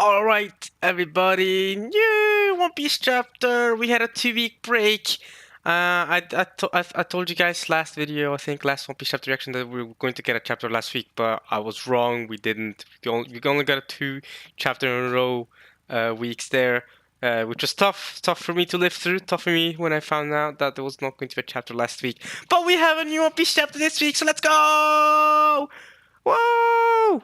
All right, everybody. New One Piece chapter. We had a 2 week break. I told you guys last video, I think last One Piece chapter reaction, that we were going to get a chapter last week, but I was wrong. We didn't. We only got a 2 chapter in a row weeks there, which was tough for me to live through. Tough for me when I found out that there was not going to be a chapter last week. But we have a new One Piece chapter this week, so let's go! Whoa!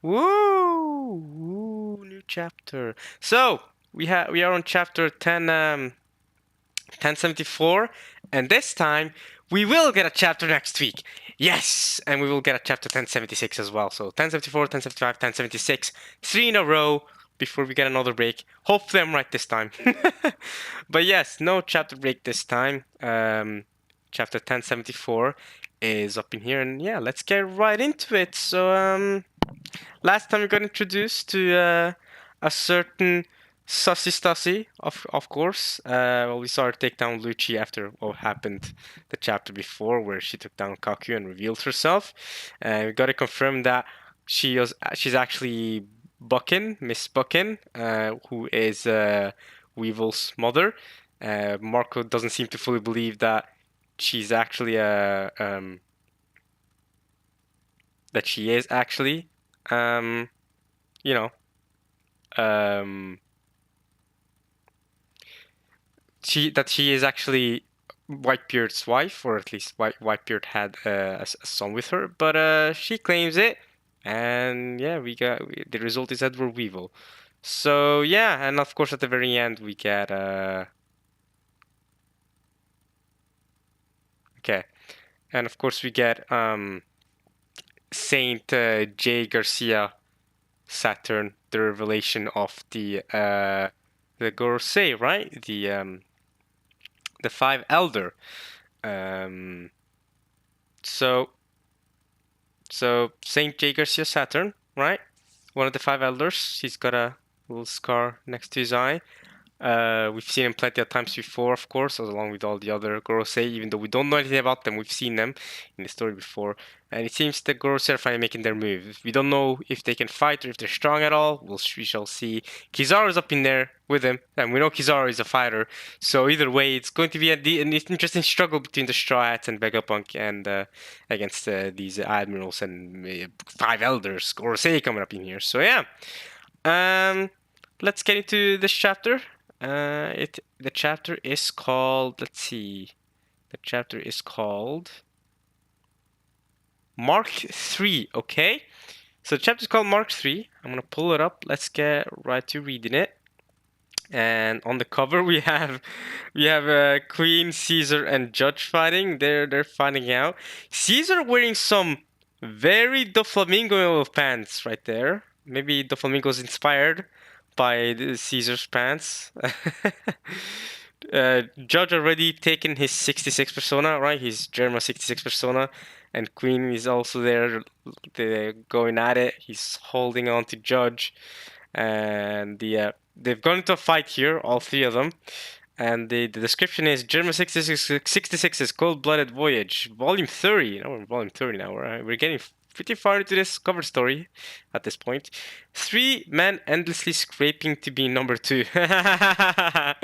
Woo! Woo! New chapter. So we are on chapter 1074, and this time we will get a chapter next week. Yes, and we will get a chapter 1076 as well. So 1074, 1075, 1076, 3 in a row before we get another break. Hopefully I'm right this time. But yes, no chapter break this time. Chapter 1074 is up in here, and yeah, let's get right into it. So last time we got introduced to a certain Sussy Stussy, of course. Well, we saw her take down Lucci after what happened the chapter before, where she took down Kaku and revealed herself. We got to confirm that she's actually Buckin, Miss Buckin, who is Weevil's mother. Marco doesn't seem to fully believe that she's actually that she is actually you know she is actually Whitebeard's wife, or at least Whitebeard had a son with her, but she claims it, and yeah, the result is Edward Weevil. So yeah, and of course at the very end we get okay, and of course we get Saint J. Garcia Saturn, the revelation of the Gorosei, right? The five elder. Um, so Saint J. Garcia Saturn, right? One of the five elders. He's got a little scar next to his eye. We've seen him plenty of times before, of course, along with all the other Gorosei. Even though we don't know anything about them, we've seen them in the story before. And it seems the Gorosei are finally making their move. We don't know if they can fight or if they're strong at all. We shall see. Kizaru's up in there with him, and we know Kizaru is a fighter. So either way, it's going to be an interesting struggle between the Straw Hats and Vegapunk and against these admirals and five elders. Gorosei coming up in here. So yeah. Let's get into this chapter. The chapter is called, let's see. The chapter is called Mark 3, okay? So the chapter is called Mark 3. I'm gonna pull it up. Let's get right to reading it. And on the cover we have Queen, Caesar, and Judge fighting. They're fighting out. Caesar wearing some very Doflamingo pants right there. Maybe Doflamingo's inspired by Caesar's pants. Judge already taken his 66 persona, right? His Germa 66 persona, and Queen is also there. They're going at it. He's holding on to Judge, and they've gone into a fight here, all three of them. And the description is Germa 66 is Cold-Blooded Voyage, Volume 30. Now we're in Volume 30 now. We're getting pretty far into this cover story at this point. 3 men endlessly scraping to be number 2. Right,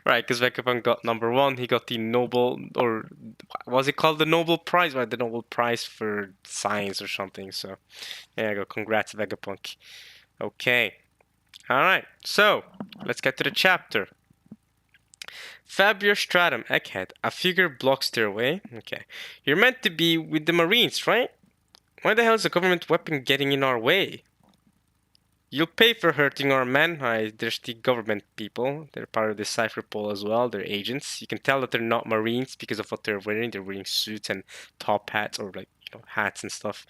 because Vegapunk got number 1. He got the Nobel, or was it called the Nobel Prize? Right, the Nobel Prize for Science or something. So, there you go. Congrats, Vegapunk. Okay. Alright, so let's get to the chapter. Fabio Stratum, Egghead. A figure blocks their way. Okay. You're meant to be with the Marines, right? Why the hell is a government weapon getting in our way? You'll pay for hurting our men. There's the government people. They're part of the Cypher Pool as well. They're agents. You can tell that they're not Marines because of what they're wearing. They're wearing suits and top hats, or like, hats and stuff.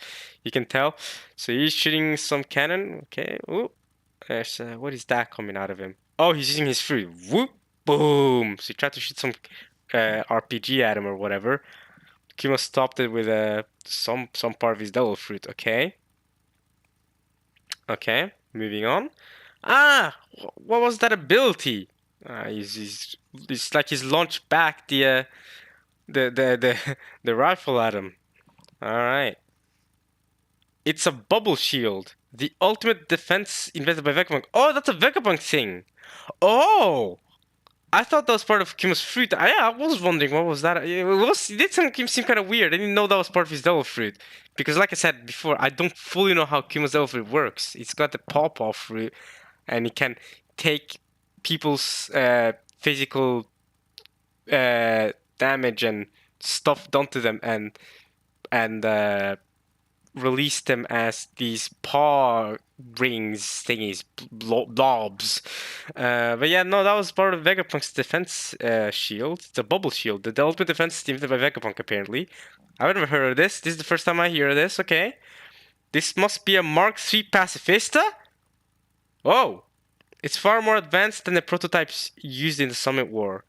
You can tell. So he's shooting some cannon. Okay. Ooh. There's, what is that coming out of him? Oh, he's using his fruit. Whoop. Boom! So he tried to shoot some RPG at him or whatever. Kimo stopped it with some part of his devil fruit. Okay. Okay. Moving on. Ah, what was that ability? It's like he's launched back the rifle at him. All right. It's a bubble shield. The ultimate defense invented by Vegapunk. Oh, that's a Vegapunk thing. Oh! I thought that was part of Kuma's fruit. I was wondering what was that. It did seem kind of weird. I didn't know that was part of his devil fruit. Because like I said before, I don't fully know how Kuma's devil fruit works. It's got the pawpaw fruit, and it can take people's physical damage and stuff done to them and release them as these paw rings thingies, blobs. But yeah, no, that was part of Vegapunk's defense shield. The bubble shield, the ultimate defense invented by Vegapunk, apparently. I've never heard of this. This is the first time I hear of this, okay. This must be a Mark III Pacifista? Oh! It's far more advanced than the prototypes used in the Summit War.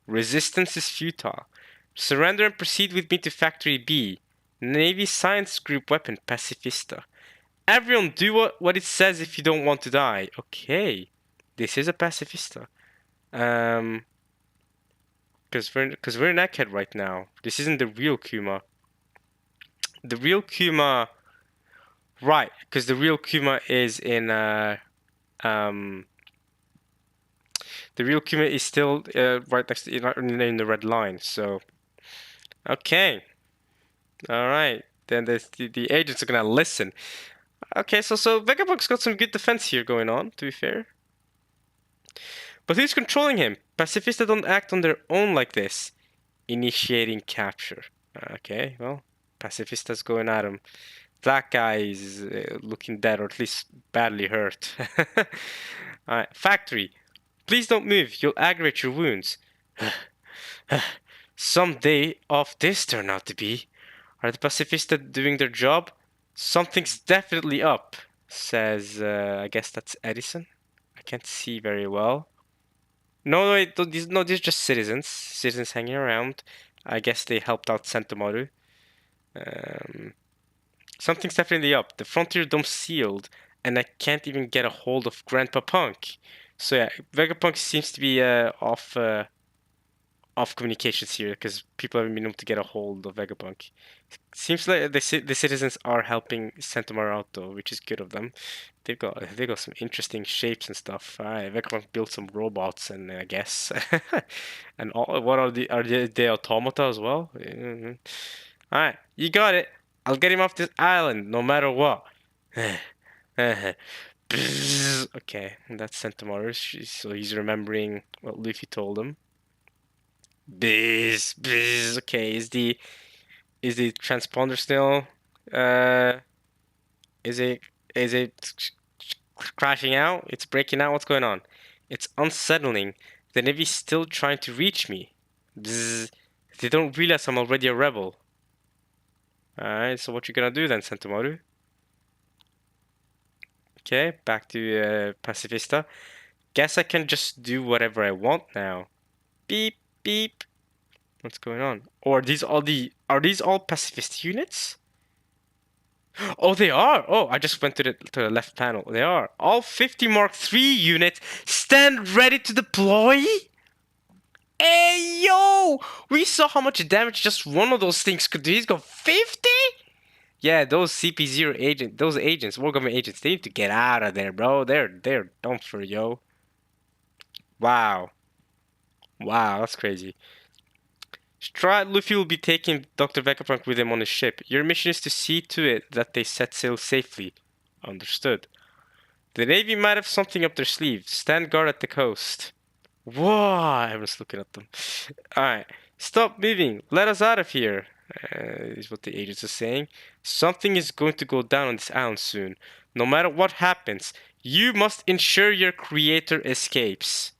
Resistance is futile. Surrender and proceed with me to Factory B. Navy Science Group weapon, Pacifista. Everyone do what it says if you don't want to die. Okay. This is a Pacifista. Because we're in Egghead right now. This isn't the real Kuma. The real Kuma... Right, because the real Kuma is in... The real Kuma is still right next to... in the red line, so... Okay. Alright. Then the agents are gonna listen. Okay, so Vegapunk's got some good defense here going on, to be fair. But who's controlling him? Pacifista don't act on their own like this. Initiating capture. Okay, well, Pacifista's going at him. That guy is looking dead, or at least badly hurt. Alright, Factory. Please don't move, you'll aggravate your wounds. Someday off this turn out to be. Are the Pacifista doing their job? Something's definitely up, says, I guess that's Edison. I can't see very well. No, wait, these are just citizens. Citizens hanging around. I guess they helped out Sentomaru. Something's definitely up. The frontier dome's sealed, and I can't even get a hold of Grandpa Punk. So yeah, Vegapunk seems to be off communications here, because people haven't been able to get a hold of Vegapunk. Seems like the citizens are helping Sentomaru out though, which is good of them. They got some interesting shapes and stuff. Vegapunk built some robots, and I guess, and what are the automata as well? Mm-hmm. All right, you got it. I'll get him off this island, no matter what. Okay, that's Sentomaru. So he's remembering what Luffy told him. Biz. Okay, is the transponder still? Is it crashing out? It's breaking out. What's going on? It's unsettling. The Navy's still trying to reach me. Bzz. They don't realize I'm already a rebel. Alright, so what you gonna do then, Sentomaru? Okay, back to Pacifista. Guess I can just do whatever I want now. Beep, beep. What's going on? Or are these all pacifist units? Oh, they are. Oh, I just went to the left panel. They are. All 50 Mark III units stand ready to deploy. Hey, yo! We saw how much damage just one of those things could do. He's got 50? Yeah, those CP0 agents, those agents, war government agents, they need to get out of there, bro. They're done for, yo. Wow. Wow, that's crazy. Luffy will be taking Dr. Vegapunk with him on his ship. Your mission is to see to it that they set sail safely. Understood. The Navy might have something up their sleeve. Stand guard at the coast. Whoa! Everyone's looking at them. Alright. Stop moving. Let us out of here. Is what the agents are saying. Something is going to go down on this island soon. No matter what happens, you must ensure your creator escapes.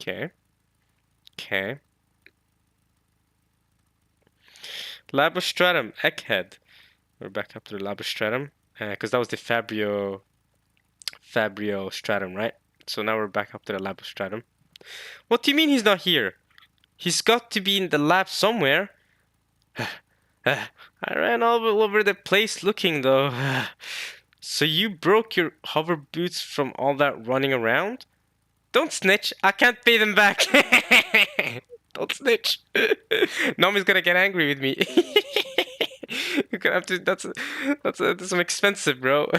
Okay. Labostratum, Egghead. We're back up to the Labostratum. Because that was the Fabio Stratum, right? So now we're back up to the Labostratum. What do you mean he's not here? He's got to be in the lab somewhere. I ran all over the place looking, though. So you broke your hover boots from all that running around? Don't snitch. I can't pay them back. Don't snitch. Nomi's gonna get angry with me. You're gonna have to. That's some expensive, bro.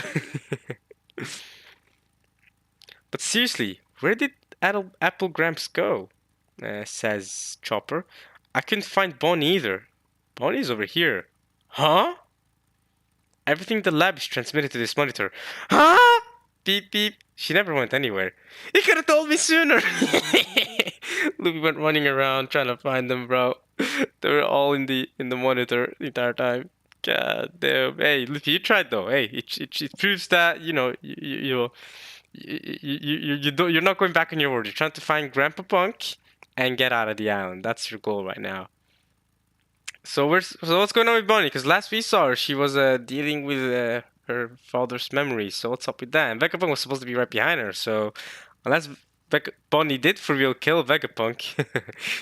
But seriously, where did Apple Gramps go? Says Chopper. I couldn't find Bonnie either. Bonnie's over here. Huh? Everything in the lab is transmitted to this monitor. Huh? Beep beep. She never went anywhere. You could have told me sooner. Luffy went running around trying to find them, bro. They were all in the monitor the entire time. God damn. Hey, Luffy, you tried though. Hey, it proves that you're not going back on your word. You're trying to find Grandpa Punk and get out of the island. That's your goal right now. So what's going on with Bonnie? Because last we saw her, she was dealing with her father's memories. So what's up with that? And Vegapunk was supposed to be right behind her. So unless Bonnie did for real kill Vegapunk,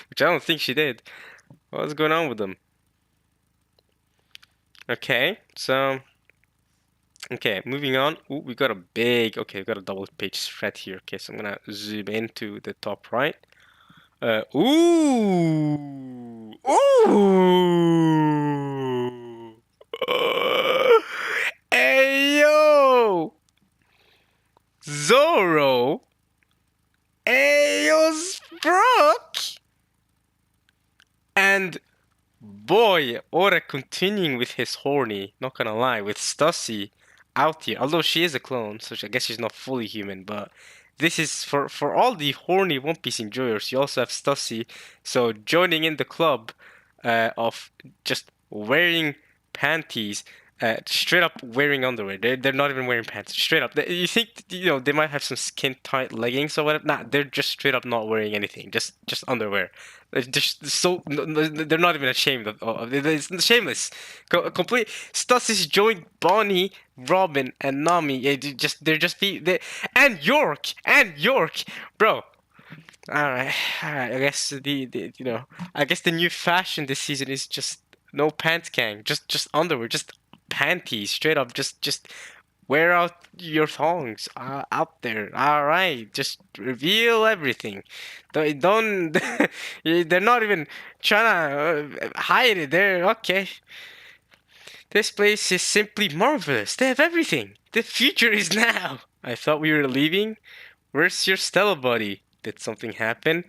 which I don't think she did. What's going on with them? Okay, so moving on. Ooh, we got a double page thread here. Okay, so I'm gonna zoom into the top right. Ooh, ooh. Hey yo, Zoro. Hey yo, Brook. And boy, Ora continuing with his horny, not gonna lie, with Stussy out here. Although she is a clone, so I guess she's not fully human, but this is for all the horny One Piece enjoyers. You also have Stussy, so joining in the club of just wearing panties, straight up wearing underwear. They're not even wearing pants. Straight up. You think they might have some skin tight leggings or whatever? Nah, they're just straight up not wearing anything. Just underwear. They're not even ashamed of it's shameless. Complete Stassis joined Bonnie, Robin, and Nami. Yeah, and York, bro. All right. I guess I guess the new fashion this season is just no pants gang, just underwear, just panties, straight up, just wear out your thongs out there. All right, just reveal everything. Don't they're not even trying to hide it. They're okay. This place is simply marvelous. They have everything. The future is now. I thought we were leaving. Where's your Stella buddy? Did something happen?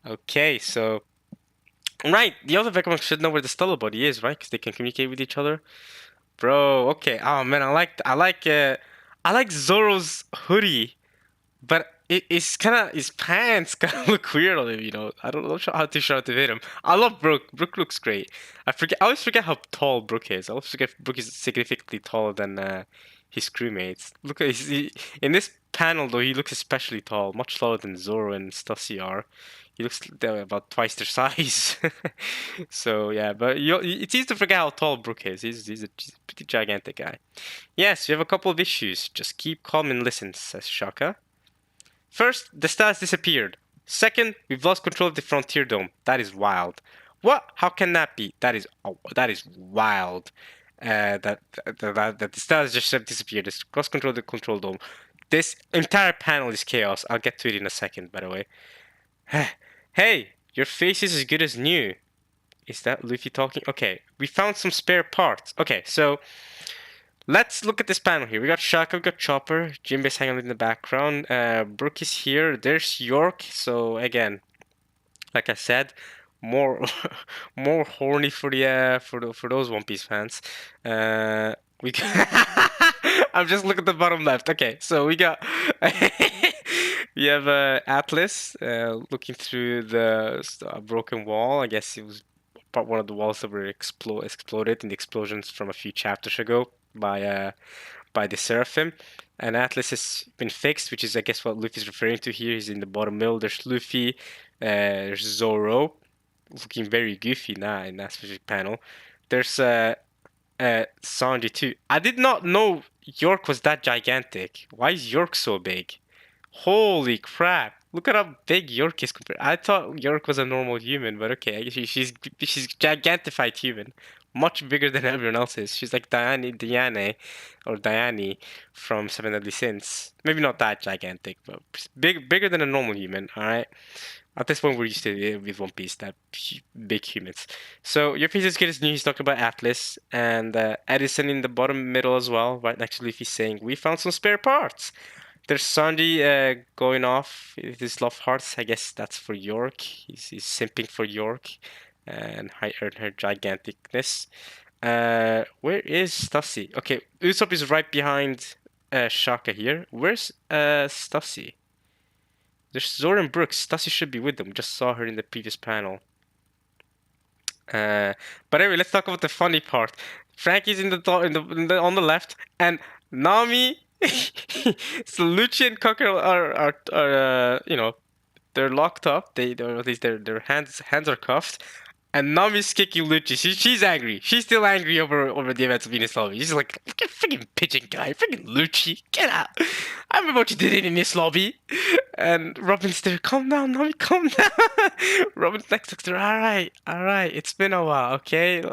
Okay, so right, the other Vegapunk should know where the Stella buddy is, right? Because they can communicate with each other. Bro, okay. Oh man, I like Zoro's hoodie, but it's kind of his pants kind of look weird on him. I don't know how to show how to fit him. I love Brook. Brook looks great. I always forget how tall Brook is. I always forget Brook is significantly taller than his crewmates. Look at in this panel though. He looks especially tall, much taller than Zoro and Stussy are. He looks about twice their size. So yeah, but it's easy to forget how tall Brook is. He's a pretty gigantic guy. Yes, we have a couple of issues. Just keep calm and listen, says Shaka. First, the stars disappeared. Second, we've lost control of the Frontier Dome. That is wild. What? How can that be? That is wild. That the stars just disappeared. It's lost control of the Control Dome. This entire panel is chaos. I'll get to it in a second, by the way. Hey, your face is as good as new. Is that Luffy talking? Okay, we found some spare parts. Okay, so let's look at this panel here. We got Shaka, we got Chopper, Jinbei's hanging out in the background. Brook is here. There's York. So again, like I said, more more horny for those One Piece fans. We I'm just looking at the bottom left. Okay, so we got we have Atlas looking through the broken wall. I guess it was one of the walls that were exploded in the explosions from a few chapters ago by the Seraphim. And Atlas has been fixed, which is I guess what Luffy's referring to here. He's in the bottom middle. There's Luffy, there's Zoro, looking very goofy now in that specific panel. There's Sanji too. I did not know York was that gigantic. Why is York so big? Holy crap! Look at how big York is compared. I thought York was a normal human, but okay, I guess she's gigantified human, much bigger than everyone else is. She's like Diane from Seven Deadly Sins. Maybe not that gigantic, but bigger than a normal human. All right. At this point, we're used to it with One Piece, that big humans. So your piece is good as new. He's talking about Atlas and Edison in the bottom middle as well, right next to Luffy, saying, "We found some spare parts." There's Sanji going off with his love hearts. I guess that's for York. He's simping for York and her giganticness. Where is Stussy? Okay, Usopp is right behind Shaka here. Where's Stussy? There's Zoro and Brooks. Stussy should be with them. We just saw her in the previous panel. But anyway, let's talk about the funny part. Frankie's on the left, and Nami. So Lucci and Cocker are they're locked up. Or at least their hands are cuffed. And Nami's kicking Lucci. She's angry. She's still angry over the events of Venus Lobby. She's like, freaking pigeon guy, freaking Lucci, get out. I remember what you did in this lobby. And Robin's there, calm down, Nami, calm down. Robin's next to her, all right, it's been a while, okay?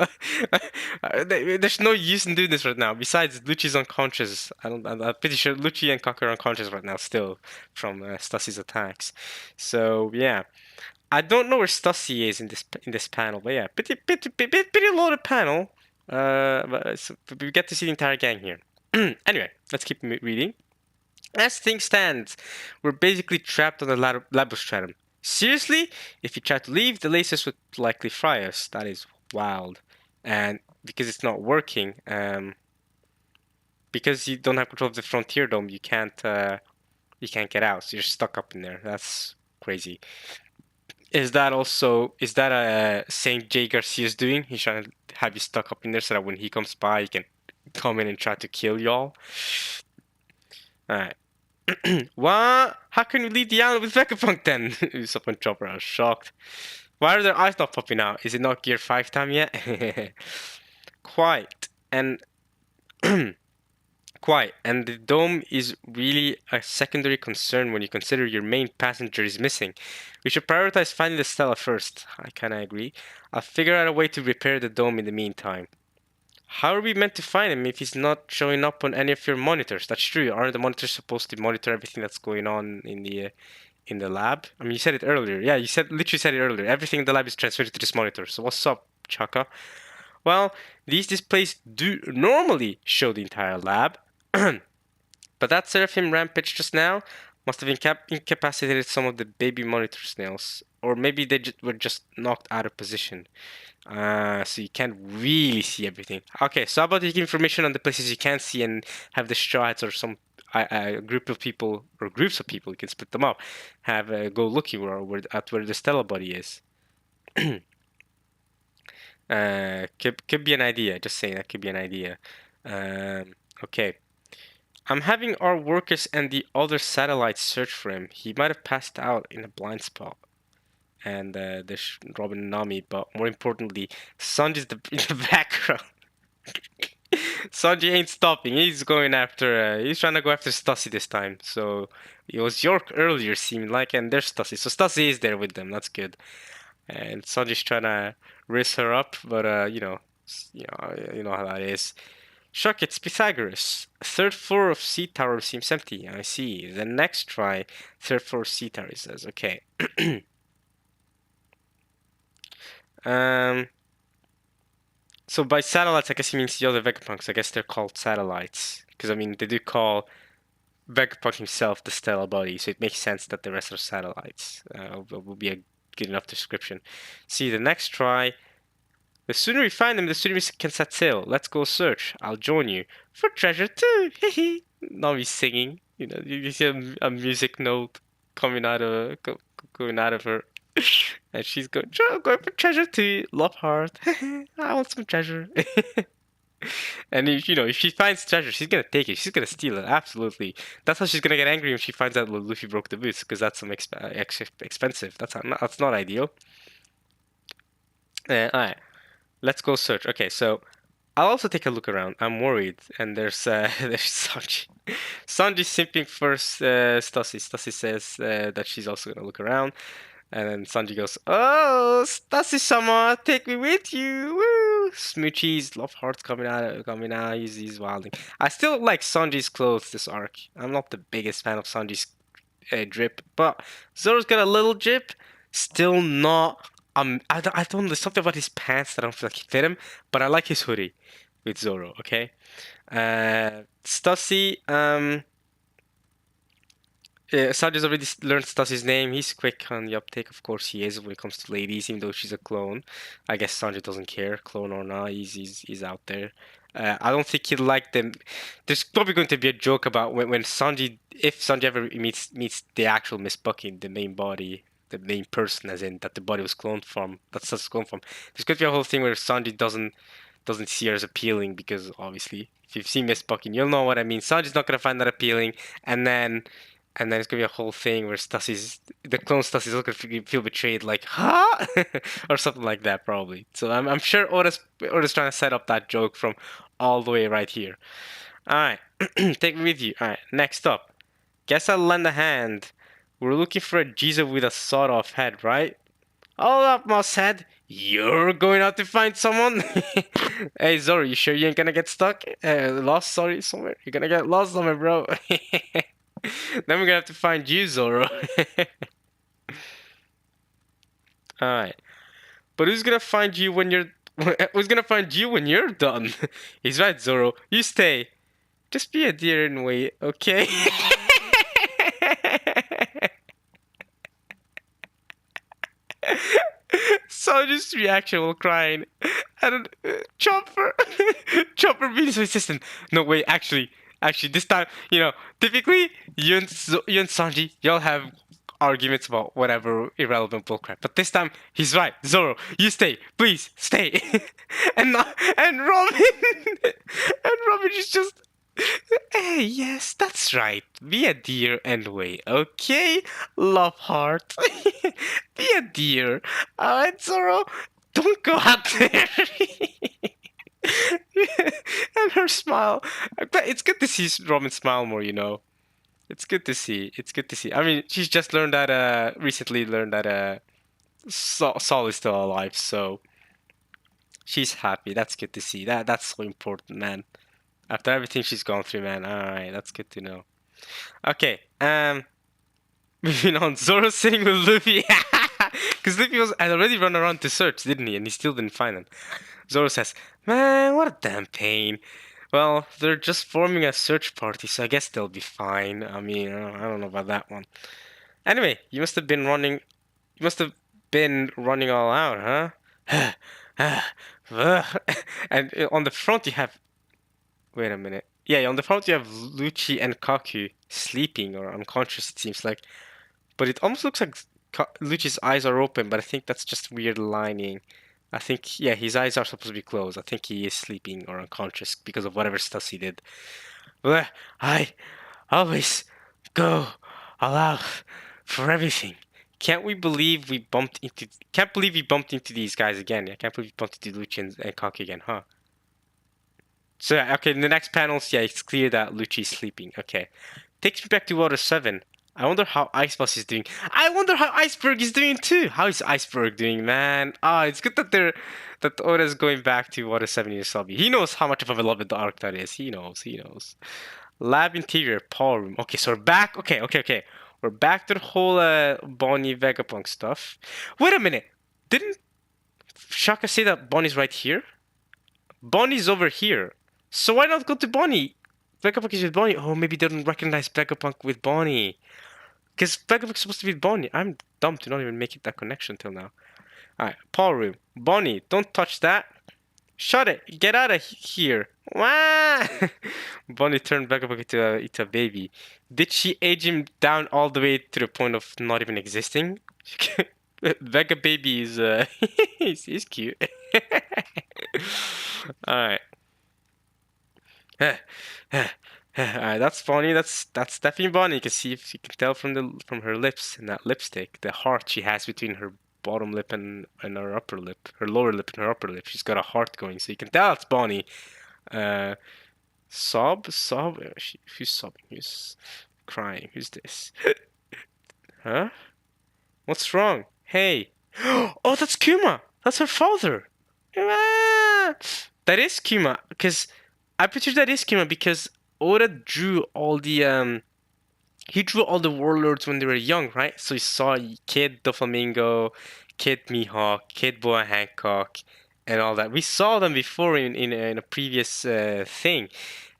There's no use in doing this right now. Besides, Lucci's unconscious. I'm pretty sure Lucci and Cocker are unconscious right now still from Stassy's attacks. So, yeah. I don't know where Stussy is in this panel, but yeah, pretty loaded panel. But we get to see the entire gang here. Anyway, let's keep reading. As things stand, we're basically trapped on the Labostratum. Seriously? If you try to leave, the lasers would likely fry us. That is wild. And because it's not working, because you don't have control of the Frontier Dome, you can't get out. So you're stuck up in there. That's crazy. Is that a Saint J Garcia's doing? He's trying to have you stuck up in there so that when he comes by, he can come in and try to kill y'all. Alright. What? How can you leave the island with Vegapunk then? Usopp and Chopper are shocked. Why are their eyes not popping out? Is it not Gear 5 time yet? Quite. And Quite, and the dome is really a secondary concern when you consider your main passenger is missing. We should prioritize finding the Stella first. I kinda agree. I'll figure out a way to repair the dome in the meantime. How are we meant to find him if he's not showing up on any of your monitors? That's true. Aren't the monitors supposed to monitor everything that's going on in the lab? I mean, you said it earlier. Yeah, literally said it earlier. Everything in the lab is transferred to this monitor. So what's up, Chaka? Well, these displays do normally show the entire lab. But that Seraphim rampage just now must have incapacitated some of the baby monitor snails. Or maybe they were just knocked out of position. So you can't really see everything. Okay, so how about taking information on the places you can't see and have the strides or some a group of people or groups of people, you can split them up, have go looking where the Stella body is. Could be an idea. Just saying that could be an idea. Okay. I'm having our workers and the other satellites search for him. He might have passed out in a blind spot. And there's Robin and Nami, but more importantly, Sanji's in the background. Sanji ain't stopping. He's going after. He's trying to go after Stussy this time. So it was York earlier, seemed like, and there's Stussy. So Stussy is there with them. That's good. And Sanji's trying to raise her up, but you know how that is. Shock, it's Pythagoras. Third floor of C tower seems empty. I see. The next try, third floor C tower, he says. Okay. So by satellites, I guess he means the other Vegapunks. I guess they're called satellites. Because, I mean, they do call Vegapunk himself the stellar body, so it makes sense that the rest are satellites. Will be a good enough description. See, the next try, the sooner we find them, the sooner we can set sail. Let's go search. I'll join you. For treasure too. Hehe. Now he's singing. You know, you see a music note coming out of her. And she's going for treasure too. Love heart. I want some treasure. And if she finds treasure, she's gonna take it. She's gonna steal it. Absolutely. That's how she's gonna get angry when she finds out Luffy broke the boots, because that's some expensive. That's not ideal. Alright. Let's go search. Okay, so I'll also take a look around. I'm worried. And there's Sanji. Sanji's simping first Stussy. Stussy says that she's also gonna look around. And then Sanji goes, "Oh, Stussy-sama, take me with you." Woo! Smoochies, love hearts coming out. He's wilding. I still like Sanji's clothes this arc. I'm not the biggest fan of Sanji's drip, but Zoro's got a little drip. Still not. I don't. There's something about his pants that I don't feel like fit him, but I like his hoodie with Zoro. Okay. Stussy. Sanji's already learned Stassi's name. He's quick on the uptake, of course he is when it comes to ladies, even though she's a clone. I guess Sanji doesn't care, clone or not. He's out there. I don't think he'd like them. There's probably going to be a joke about when Sanji, if Sanji ever meets the actual Miss Bucky, the main body, the main person, as in that the body was cloned from, that Sassy's cloned from. There's going to be a whole thing where Sanji doesn't see her as appealing because obviously, if you've seen Miss Bucky, you'll know what I mean. Sanji's not going to find that appealing, and then it's gonna be a whole thing where the clone Stassi's gonna feel betrayed, like, huh? Or something like that, probably. So I'm sure Oda's trying to set up that joke from all the way right here. Alright, take me with you. Alright, next up. Guess I'll lend a hand. We're looking for a Jesus with a sawed-off head, right? Hold up, Moss Head. You're going out to find someone? Hey, Zoro, you sure you ain't gonna get stuck? Lost, sorry, somewhere? You're gonna get lost somewhere, bro. Then we're gonna have to find you, Zoro. Alright. But who's gonna find you when you're... Who's gonna find you when you're done? He's right, Zoro. You stay. Just be a dear and wait, okay? Sanji's reaction while crying. And Chopper. Chopper being so insistent. No, wait, actually, this time, typically, you and Sanji, y'all have arguments about whatever irrelevant bullcrap. But this time, he's right. Zoro, you stay. Please, stay. and Robin. And Robin is just... Hey, yes, that's right. Be a dear and wait, okay? Love heart. Be a dear. Alright, Zoro, don't go out there. And her smile. It's good to see Robin smile more, It's good to see. It's good to see. I mean, she's just learned that, recently learned that, Sol is still alive, so she's happy. That's good to see. That's so important, man. After everything she's gone through, man. Alright, that's good to know. Okay, moving on. Zoro's sitting with Luffy. Because Luffy had already run around to search, didn't he? And he still didn't find him. Zoro says, man, what a damn pain. Well, they're just forming a search party, so I guess they'll be fine. I mean, I don't know about that one. Anyway, you must have been running all out, huh? And on the front you have... Wait a minute. Yeah, on the front you have Lucci and Kaku sleeping or unconscious, it seems like. But it almost looks like Lucci's eyes are open, but I think that's just weird lining. I think, yeah, his eyes are supposed to be closed. I think he is sleeping or unconscious because of whatever stuff he did. Well, I always go all out for everything. Can't believe we bumped into these guys again. I can't believe we bumped into Lucci and Kaku again, huh? So, okay, in the next panels, yeah, it's clear that Lucci's sleeping. Okay. Takes me back to Water 7. I wonder how Ice Boss is doing. I wonder how Iceberg is doing too. How is Iceberg doing, man? It's good that Oda's going back to Water 7 Yusobi. He knows how much of a beloved the arc that is. He knows. Lab interior, power room. Okay, so we're back. Okay. We're back to the whole Bonnie Vegapunk stuff. Wait a minute. Didn't Shaka say that Bonnie's right here? Bonnie's over here. So why not go to Bonnie? Vegapunk is with Bonnie. Oh, maybe they don't recognize Vegapunk with Bonnie. Because Vegapunk's supposed to be with Bonnie. I'm dumb to not even make that connection till now. Alright, power room. Bonnie, don't touch that. Shut it. Get out of here. Wah! Bonnie turned Vegapunk into a baby. Did she age him down all the way to the point of not even existing? Vega baby is he's cute. Alright. Alright, that's Bonnie. That's definitely Bonnie. You can see if you can tell from her lips and that lipstick, the heart she has between her bottom lip and her upper lip, her lower lip and her upper lip. She's got a heart going, so you can tell it's Bonnie. Sob. Who's sobbing? Who's crying? Who's this? Huh? What's wrong? Hey. Oh, that's Kuma. That's her father. Ah! That is Kuma, because I'm pretty sure that is Kuma because Oda drew all the he drew all the warlords when they were young, right? So he saw Kid Doflamingo, Kid Mihawk, Kid Boa Hancock, and all that. We saw them before in a previous thing.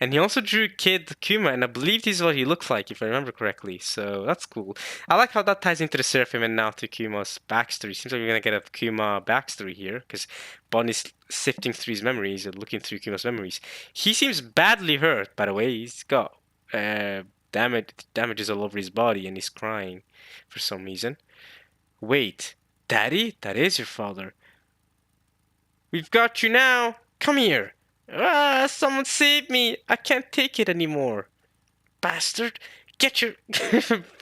And he also drew Kid Kuma, and I believe this is what he looks like, if I remember correctly. So that's cool. I like how that ties into the Seraphim and now to Kuma's backstory. Seems like we're gonna get a Kuma backstory here, because Bonnie's sifting through his memories and looking through Kuma's memories. He seems badly hurt, by the way. He's got damages all over his body, and he's crying for some reason. Wait, Daddy? That is your father. We've got you now. Come here. Ah, someone save me. I can't take it anymore. Bastard. Get your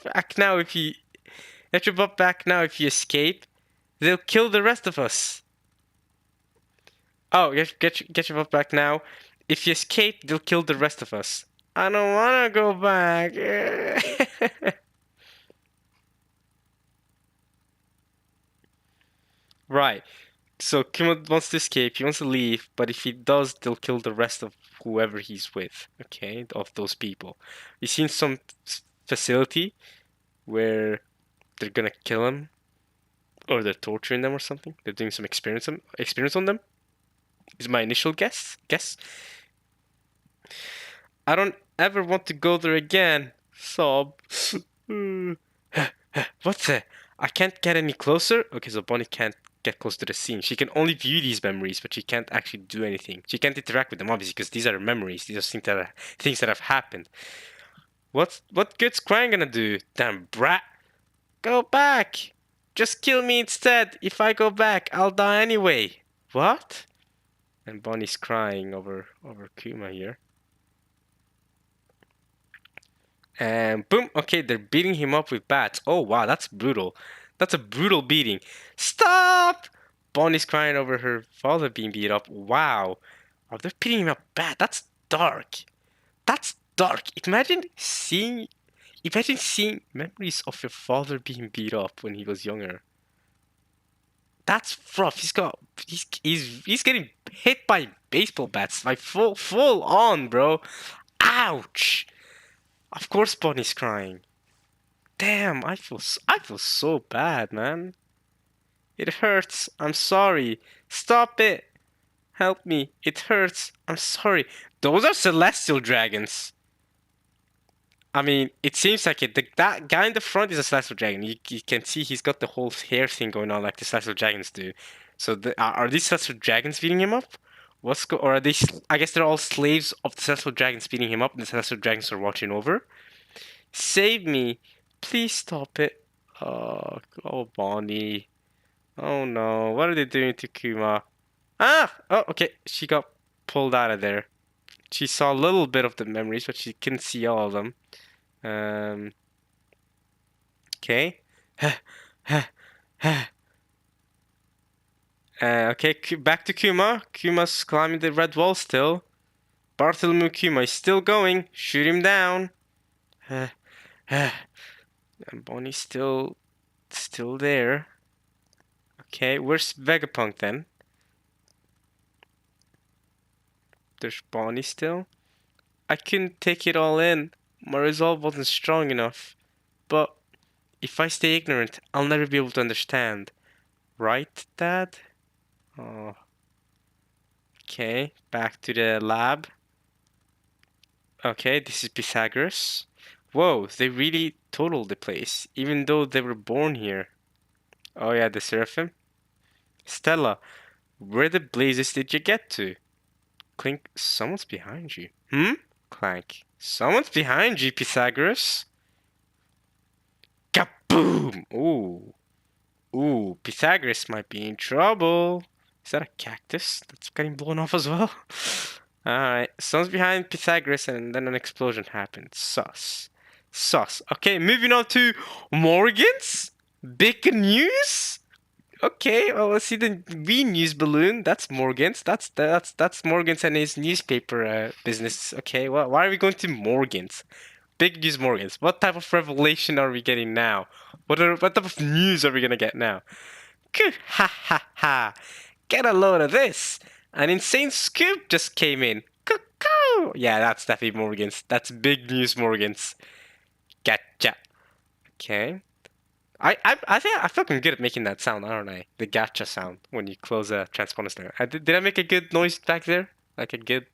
back now if you get your butt back now if you escape. They'll kill the rest of us. Oh, get your butt back now. If you escape, they'll kill the rest of us. I don't wanna go back. Right. So Kim wants to escape, he wants to leave, but if he does, they'll kill the rest of whoever he's with, okay? Of those people. You seen some facility where they're gonna kill him, or they're torturing them or something? They're doing some experiment on them? Is my initial guess. I don't ever want to go there again. Sob. What's that? I can't get any closer? Okay, so Bonnie can't get close to the scene. She can only view these memories, but she can't actually do anything. She can't interact with them, obviously, because these are memories. These are things that have happened. What good's crying gonna do? Damn brat. Go back. Just kill me instead. If I go back, I'll die anyway. What? And Bonnie's crying over Kuma here. And boom, okay, they're beating him up with bats. Oh, wow, that's brutal. That's a brutal beating. Stop! Bonnie's crying over her father being beat up. Wow. Oh, they're beating him up bad. That's dark. That's dark. Imagine seeing memories of your father being beat up when he was younger. That's rough. He's getting hit by baseball bats. Like full on, bro. Ouch. Of course Bonnie's crying. Damn, I feel so bad, man. It hurts. I'm sorry. Stop it. Help me. It hurts. I'm sorry. Those are celestial dragons. I mean, it seems like it. That guy in the front is a celestial dragon. You can see he's got the whole hair thing going on like the celestial dragons do. So are these celestial dragons beating him up? Or are these? I guess they're all slaves of the celestial dragons beating him up, and the celestial dragons are watching over. Save me. Please stop it. Oh, Bonnie. Oh no, what are they doing to Kuma? Ah! Oh, okay, she got pulled out of there. She saw a little bit of the memories, but she couldn't see all of them. Okay. Okay, back to Kuma. Kuma's climbing the red wall still. Bartholomew Kuma is still going. Shoot him down. And Bonnie's still there. Okay, where's Vegapunk then? There's Bonnie still. I couldn't take it all in. My resolve wasn't strong enough. But if I stay ignorant, I'll never be able to understand. Right, Dad? Oh. Okay, back to the lab. Okay, this is Pythagoras. Whoa, they really totaled the place, even though they were born here. Oh yeah, the Seraphim. Stella, where the blazes did you get to? Clink, someone's behind you. Clank, someone's behind you, Pythagoras. Kaboom! Ooh, Pythagoras might be in trouble. Is that a cactus that's getting blown off as well? Alright, someone's behind Pythagoras and then an explosion happened. Sus. Okay, moving on to Morgan's? Big news? Okay, well, let's see the V news balloon. That's Morgan's. That's Morgan's and his newspaper business. Okay, well, why are we going to Morgan's? Big news Morgan's. What type of revelation are we getting now? What type of news are we gonna get now? Ha ha ha! Get a load of this! An insane scoop just came in. Cuckoo! Yeah, that's definitely Morgan's. That's big news Morgan's. Gotcha. Okay. I think I fucking good at making that sound, aren't I? The gotcha sound when you close a transponder there. Did I make a good noise back there? Like a good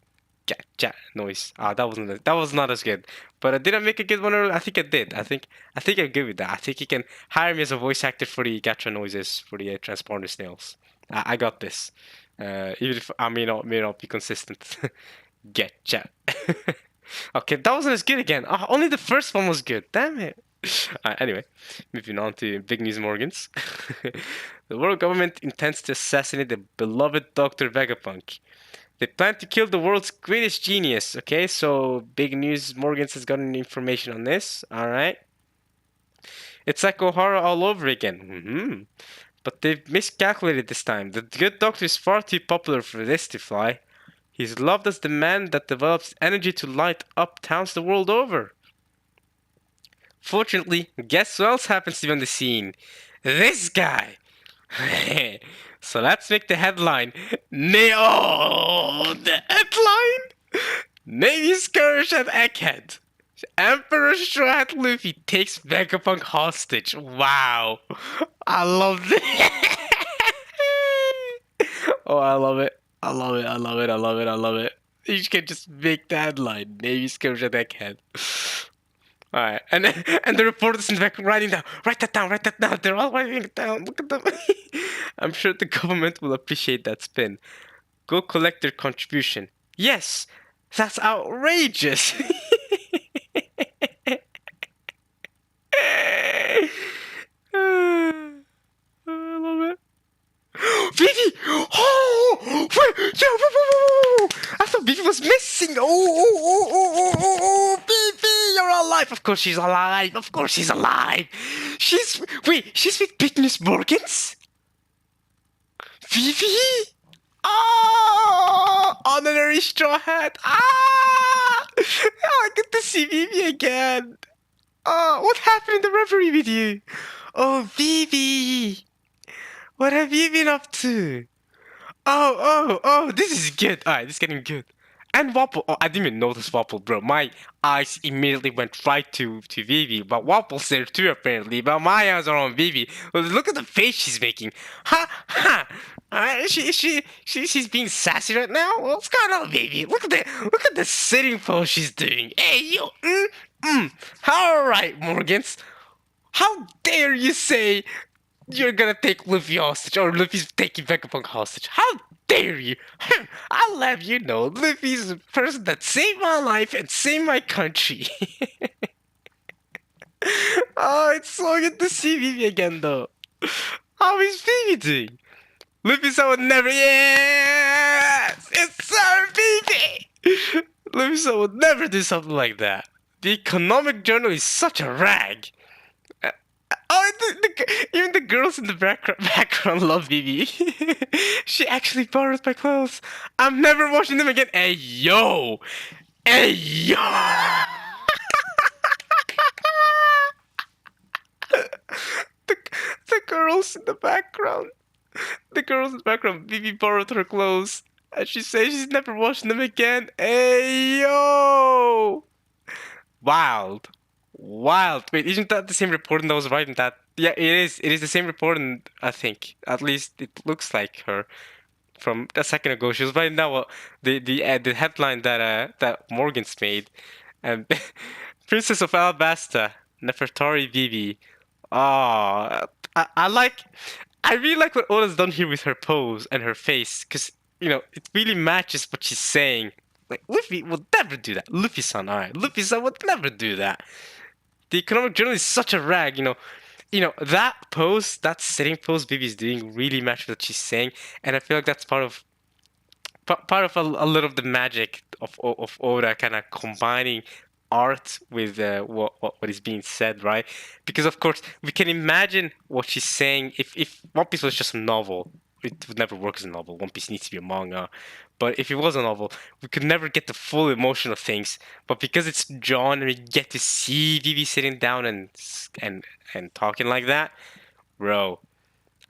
gotcha noise. Ah, that was not as good. But did I make a good one earlier? I think I did. I think I'm good with that. I think you can hire me as a voice actor for the gotcha noises for the transponder snails. I got this. Even if I may not be consistent. Gotcha. Okay, that wasn't as good again. Only the first one was good. Damn it. Anyway, moving on to big news, Morgans. The world government intends to assassinate the beloved Dr. Vegapunk. They plan to kill the world's greatest genius. Okay, so big news, Morgans has gotten information on this. Alright. It's like O'Hara all over again. But they've miscalculated this time. The good doctor is far too popular for this to fly. He's loved as the man that develops energy to light up towns the world over. Fortunately, guess who else happens to be on the scene? This guy! So let's make the headline. The headline? Navy skirmish at Egghead. Emperor Straw Hat Luffy takes Vegapunk hostage. Wow. I love this. Oh, I love it. I love it. I love it. I love it. I love it. You can just make the headline. Navy skirmish at Egghead. Alright, and the reporters in the back writing down. Write that down. Write that down. They're all writing it down. Look at them. I'm sure the government will appreciate that spin. Go collect their contribution. Yes, that's outrageous. I love it. Vivi! Oh! Wait! Yo! Whoa! I thought Vivi was missing! Oh! Vivi! You're alive! Of course she's alive! Of course she's alive! She's with Big News Morgans? Vivi? Oh! Honorary Straw Hat! Ah! Oh, I get to see Vivi again! Oh, what happened in the reverie with you? Oh, Vivi! What have you been up to? Oh, this is good. Alright, this is getting good. And Wapple. Oh, I didn't even notice Wapple, bro. My eyes immediately went right to Vivi, but Wapple's there too, apparently. But my eyes are on Vivi. Well, look at the face she's making. Ha! She's being sassy right now. What's going on, Vivi? Look at the sitting pose she's doing. Hey, yo, Alright, Morgans. How dare you say you're gonna take Luffy hostage, or Luffy's taking Vegapunk hostage? How dare you? I'll have you know, Luffy's the person that saved my life and saved my country. Oh, it's so good to see Vivi again, though. How is Vivi doing? Luffy-san would never. Yes! It's Sir Vivi! Luffy-san would never do something like that. The economic journal is such a rag. Oh, even the girls in the background love Vivi. She actually borrows my clothes. I'm never washing them again. Hey, yo! Hey, yo! the girls in the background. The girls in the background. Vivi borrowed her clothes. And she says she's never washing them again. Hey, yo! Wild. Wait, isn't that the same reporting that was writing that? Yeah, it is. It is the same reporting, I think. At least it looks like her. From a second ago, she was writing down the headline that Morgan's made, and Princess of Alabasta, Nefertari Vivi. Oh, I really like what Oda's done here with her pose and her face, because it really matches what she's saying. Like Luffy would never do that. Luffy-san, alright, Luffy-san would never do that. The economic journal is such a rag, that pose, that sitting pose Vivi's doing really matches what she's saying, and I feel like that's part of a little of the magic of Oda, kind of combining art with what is being said, right? Because of course we can imagine what she's saying if One Piece was just a novel. It would never work as a novel. One Piece needs to be a manga. But if it was a novel, we could never get the full emotion of things. But because it's drawn and we get to see Vivi sitting down and talking like that, bro.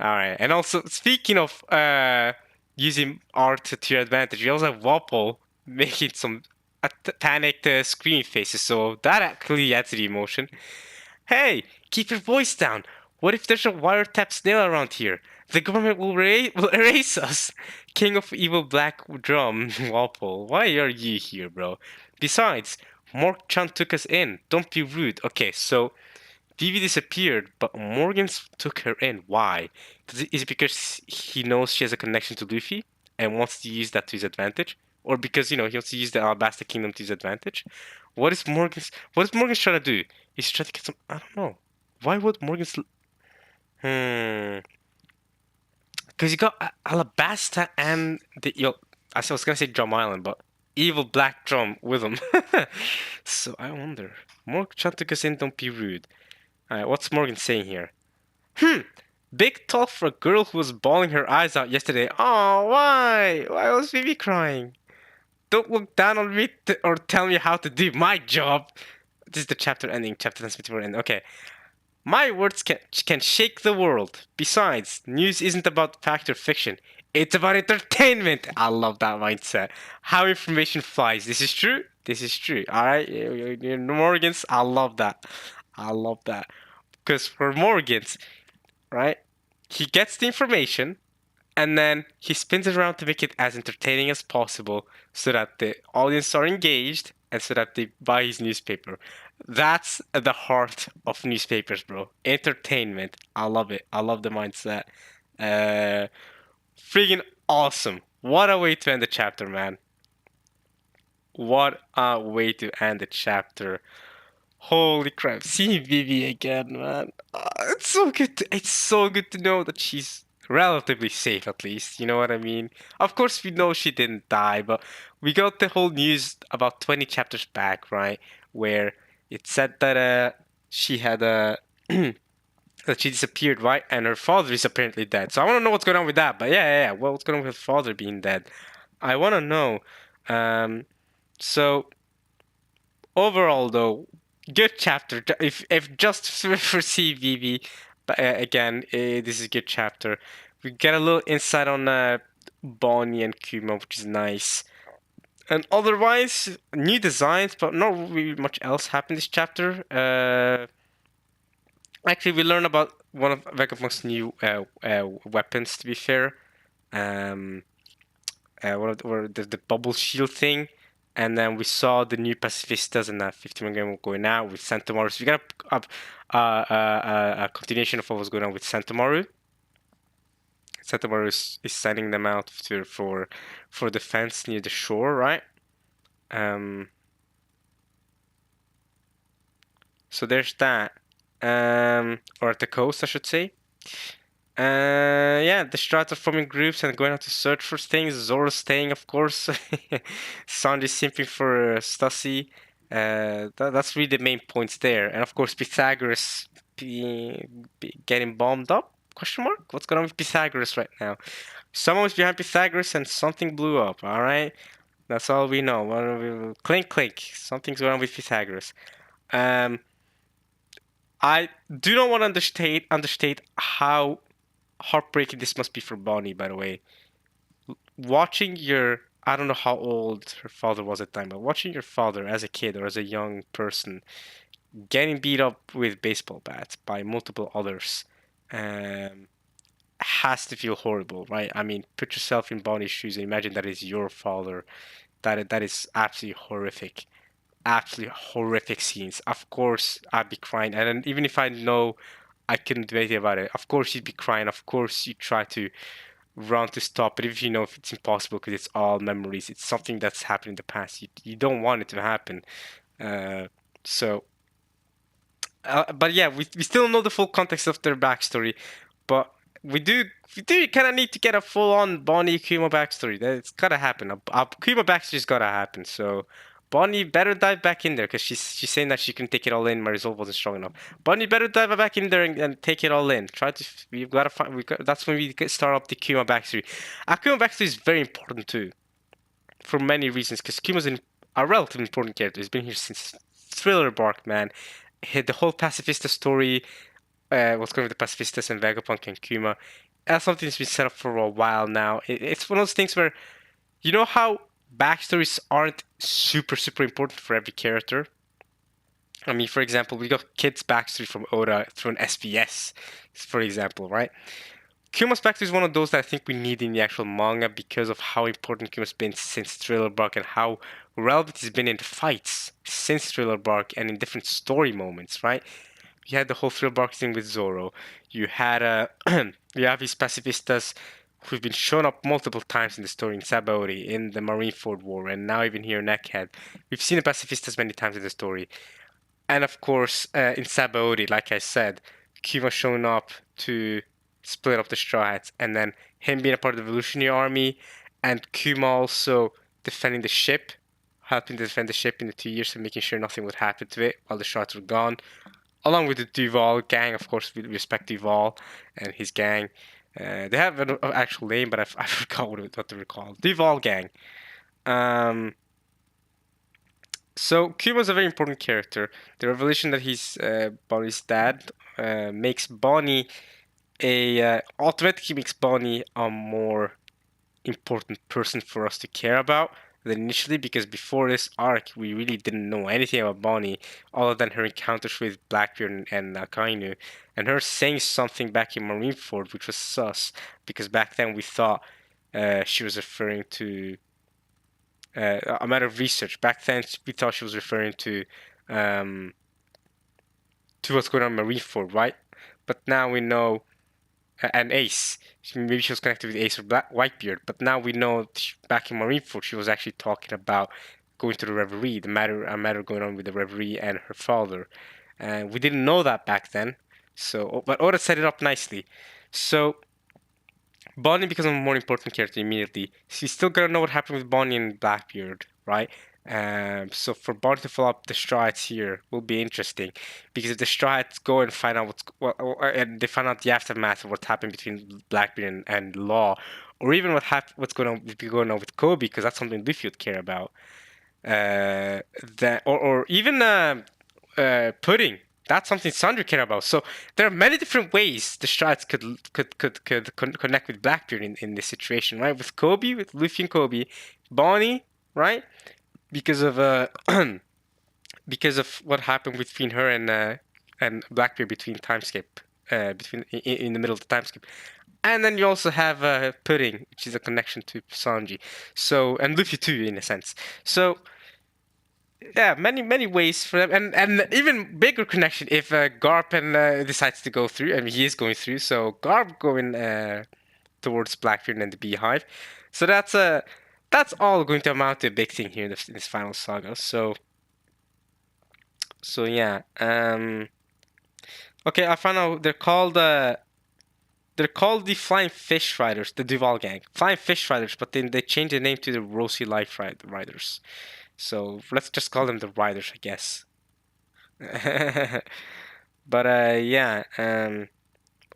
All right. And also, speaking of using art to your advantage, we also have Wapple making some panicked screaming faces, so that actually adds to the emotion. Hey, keep your voice down. What if there's a wiretap snail around here? The government will erase us. King of Evil Black Drum, Walpole, why are you here, bro? Besides, Morg-chan took us in. Don't be rude. Okay, so Vivi disappeared, but Morgan took her in. Why? Is it because he knows she has a connection to Luffy and wants to use that to his advantage? Or because, he wants to use the Alabasta Kingdom to his advantage? What is Morgan's trying to do? He's trying to get some, I don't know. Why would Morgan's, because you got Alabasta and I was gonna say Drum Island, but Evil Black Drum with him. So I wonder. Morgan took us in, don't be rude. Alright, what's Morgan saying here? Big talk for a girl who was bawling her eyes out yesterday. Oh, why? Why was Vivi crying? Don't look down on me or tell me how to do my job. This is the chapter ending. Chapter 10 end. Okay. My words can shake the world. Besides, news isn't about fact or fiction. It's about entertainment. I love that mindset. How information flies. This is true. This is true. All right, Morgans. I love that. I love that. Because for Morgans, right, he gets the information and then he spins it around to make it as entertaining as possible so that the audience are engaged and so that they buy his newspaper. That's the heart of newspapers, bro. Entertainment. I love it. I love the mindset. Freaking awesome. What a way to end the chapter, man. What a way to end the chapter. Holy crap. Seeing Vivi again, man. It's so good. It's so good to know that she's relatively safe, at least. You know what I mean? Of course, we know she didn't die, but we got the whole news about 20 chapters back, right? Where it said that she had that she disappeared, right? And her father is apparently dead. So I want to know what's going on with that. But yeah. Well, what's going on with her father being dead? I want to know. So overall, though, good chapter. If just for CVV, but again, this is a good chapter. We get a little insight on Bonnie and Kuma, which is nice. And otherwise, new designs, but not really much else happened this chapter. Actually, we learn about one of Vegapunk's new weapons. To be fair, the bubble shield thing, and then we saw the new pacifistas and that 51 game going out with Santamaru. So we got a continuation of what was going on with Santamaru. Santamaru is sending them out for defense near the shore, right? So there's that. Or at the coast, I should say. Yeah, the Strats are forming groups and going out to search for things. Zoro's staying, of course. Sanji's simping for Stussy. That's really the main points there. And of course, Pythagoras getting bombed up? Question mark? What's going on with Pythagoras right now? Someone was behind Pythagoras and something blew up, alright? That's all we know. Clink, clink. Something's going on with Pythagoras. I do not want to understate how heartbreaking this must be for Bonnie, by the way. Watching I don't know how old her father was at the time, but watching your father as a kid or as a young person getting beat up with baseball bats by multiple others has to feel horrible, right? I mean, put yourself in Bonnie's shoes and imagine that is your father. That is absolutely horrific. Absolutely horrific scenes. Of course, I'd be crying. And then even if I know I couldn't do anything about it, of course you'd be crying. Of course you try to run to stop. But if you know if it's impossible because it's all memories, it's something that's happened in the past. You don't want it to happen. But yeah, we still don't know the full context of their backstory. But we do kind of need to get a full-on Bonnie Kuma backstory. It's gotta happen. A Kuma backstory's gotta happen. So Bonnie better dive back in there because she's saying that she can take it all in. My resolve wasn't strong enough. Bonnie better dive back in there and take it all in. We've got to find. That's when we start up the Kuma backstory. A Kuma backstory is very important too, for many reasons. Because Kuma's a relatively important character. He's been here since Thriller Bark, man. The whole Pacifista story. What's going on with the Pacifistas and Vegapunk and Kuma. That's something that's been set up for a while now. It's one of those things where, you know how backstories aren't super important for every character. I mean, for example, we got Kid's backstory from Oda through an SBS, for example, right? Kuma's backstory is one of those that I think we need in the actual manga because of how important Kuma's been since Thriller Bark and how relevant he's been in the fights since Thriller Bark and in different story moments, right? You had the whole Thriller Bark thing with Zoro. You had you have these pacifistas who've been shown up multiple times in the story in Sabaody, in the Marineford War, and now even here in Neckhead. We've seen the pacifistas many times in the story. And of course, in Sabaody, like I said, Kuma showing up to split up the Straw Hats, and then him being a part of the Revolutionary Army, and Kuma also defending the ship, helping to defend the ship in the 2 years and making sure nothing would happen to it while the Straw Hats were gone. Along with the Duval gang, of course, we respect Duval and his gang. They have an actual name, but I forgot what they were called. Duval gang. So Kuma's a very important character. The revelation that he's Bonnie's dad makes Bonnie automatically makes Bonnie a more important person for us to care about than initially, because before this arc we really didn't know anything about Bonnie other than her encounters with Blackbeard and Akainu, and her saying something back in Marineford which was sus, because back then we thought she was referring to a matter of research. Back then, we thought she was referring to what's going on in Marineford, right? But now we know, and Ace. Maybe she was connected with Ace or Whitebeard. But now we know back in Marineford, she was actually talking about going to the Reverie, a matter going on with the Reverie and her father. And we didn't know that back then. So, but Oda set it up nicely. So Bonnie becomes a more important character immediately. She's still gonna know what happened with Bonnie and Blackbeard, right? So for Bonnie to follow up the Straw Hats here will be interesting, because if the Straw Hats go and find out and they find out the aftermath of what happened between Blackbeard and Law, or even what's going on with Kobe, because that's something Luffy would care about. That or even Pudding. That's something Sandra care about. So there are many different ways the Strats could connect with Blackbeard in this situation, right? With Kobe, with Luffy and Kobe, Bonnie, right? Because of because of what happened between her and Blackbeard between time skip, between in the middle of the time skip. And then you also have Pudding, which is a connection to Sanji. So, and Luffy too, in a sense. So yeah, many ways for them, and even bigger connection if Garp decides to go through. I mean, he is going through. So Garp going towards Blackbeard and the Beehive. So that's all going to amount to a big thing here in this final saga. So yeah. Okay, I found out they're called the Flying Fish Riders, the Duval Gang, Flying Fish Riders, but then they changed the name to the Rosy Life Riders. So let's just call them the Riders, I guess. But yeah,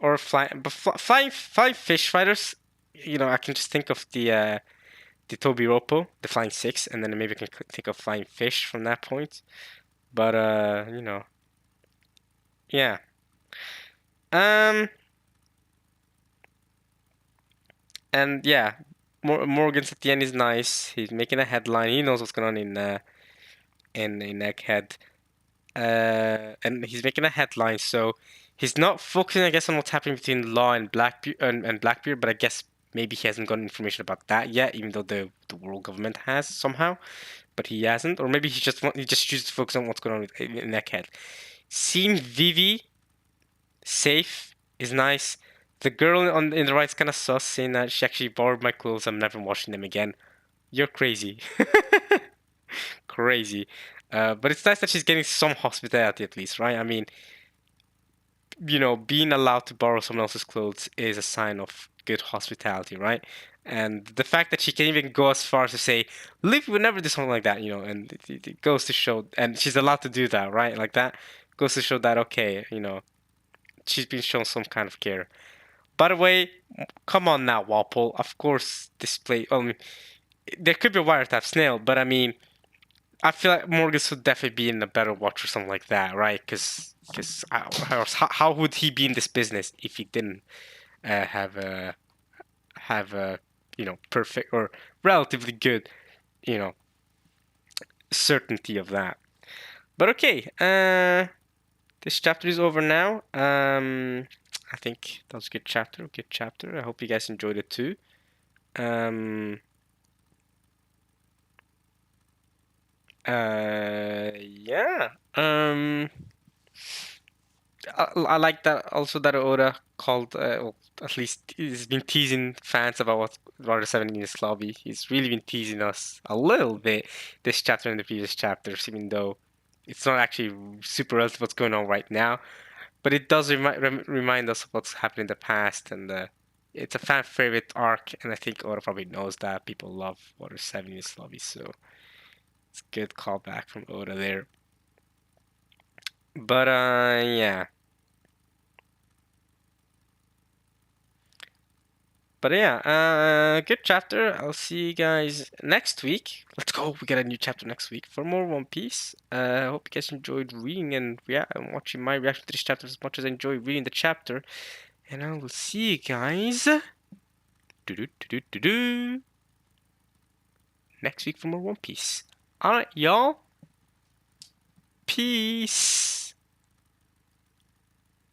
or flying fish riders. You know, I can just think of the Toby Ropo, the Flying Six, and then maybe I can think of Flying Fish from that point. But you know, yeah. Um, and yeah, Morgan's at the end is nice. He's making a headline. He knows what's going on in Egghead. And he's making a headline, so he's not focusing, I guess, on what's happening between Law and Blackbeard, but I guess maybe he hasn't gotten information about that yet, even though the world government has somehow, but he hasn't, or maybe he just chooses to focus on what's going on in Neckhead. Seeing Vivi safe is nice. The girl in the right's kind of sus, saying that she actually borrowed my clothes. I'm never washing them again. You're crazy. Crazy. But it's nice that she's getting some hospitality at least, right? I mean, you know, being allowed to borrow someone else's clothes is a sign of good hospitality, right? And the fact that she can even go as far as to say, Liv would never do something like that, you know, and it goes to show, and she's allowed to do that, right? Like that goes to show that, okay, you know, she's been shown some kind of care. By the way, come on now, Walpole. Of course, display. There could be a wiretap snail, but I mean, I feel like Morgus would definitely be in a better watch or something like that, right? Because how would he be in this business if he didn't have a you know, perfect or relatively good you know, certainty of that. But okay, this chapter is over now. I think that was a good chapter. Good chapter. I hope you guys enjoyed it too. Yeah. I like that also that Oda called, well, at least he's been teasing fans about what Water 7 is lobby. He's really been teasing us a little bit this chapter and the previous chapters, even though it's not actually super relevant to what's going on right now. But it does remind us of what's happened in the past, and it's a fan favorite arc, and I think Oda probably knows that people love Water 7 is lobby, so it's a good callback from Oda there. But yeah. But yeah, good chapter. I'll see you guys next week. Let's go. We got a new chapter next week for more One Piece. I hope you guys enjoyed reading and watching my reaction to this chapter as much as I enjoy reading the chapter. And I will see you guys next week for more One Piece. Alright, y'all. Peace.